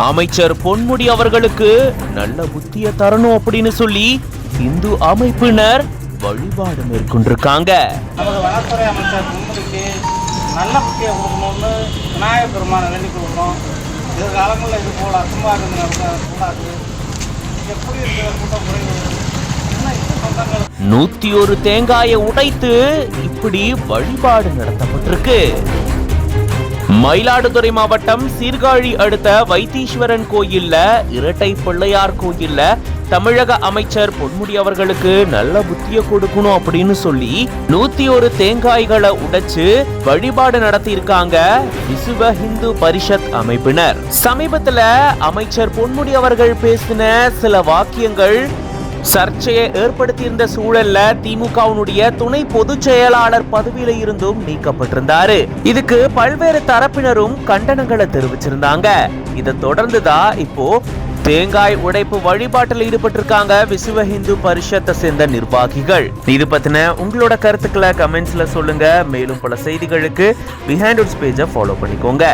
அமைச்சர் பொன்முடி அவர்களுக்கு நல்ல புத்திய தரணும் அப்படின்னு சொல்லி இந்து அமைப்பினர் வழிபாடு மேற்கொண்டிருக்காங்க. வனத்துறை அமைச்சர் பொன்முடிக்கு நல்ல புத்தியை கொடுக்கணும்னு விநாயகர் பெருமானை வேண்டி கொடுக்கணும். எதிர்காலங்களில் இது போல அசம்பாவிதங்கள் கூடாது. எப்படி இருக்கிற கூட்டம் குறைவு 101 தேங்காயை உடைத்து இப்படி வழிபாடு நடத்தப்பட்டிருக்கு. மயிலாடுதுறை மாவட்டம் சீர்காழி அடுத்த வைத்தீஸ்வரன் கோயில்ல இரட்டை பிள்ளையார் கோயில்ல தமிழக அமைச்சர் பொன்முடி அவர்களுக்கு நல்ல புத்திய கொடுக்கணும் அப்படின்னு சொல்லி 101 தேங்காய்களை உடைச்சு வழிபாடு நடத்தி இருக்காங்க விசுவ இந்து பரிஷத் அமைப்பினர். சமீபத்துல அமைச்சர் பொன்முடி அவர்கள் பேசின சில வாக்கியங்கள் சர்ச்சையை ஏற்படுத்தியிருந்த சூழல்ல திமுகவினுடைய துணை பொதுச் செயலாளர் பதவியில இருந்தும் நீக்கப்பட்டிருந்தாரு. இதுக்கு பல்வேறு தரப்பினரும் கண்டனங்களை தெரிவிச்சிருந்தாங்க. இதை தொடர்ந்துதான் இப்போ தேங்காய் உடைப்பு வழிபாட்டில் ஈடுபட்டிருக்காங்க விசுவ இந்து பரிஷத்தை சேர்ந்த நிர்வாகிகள். இது பத்தின உங்களோட கருத்துக்களை கமெண்ட்ஸ்ல சொல்லுங்க. மேலும் பல செய்திகளுக்கு பிஹைண்ட் பேஜை ஃபாலோ பண்ணிக்கோங்க.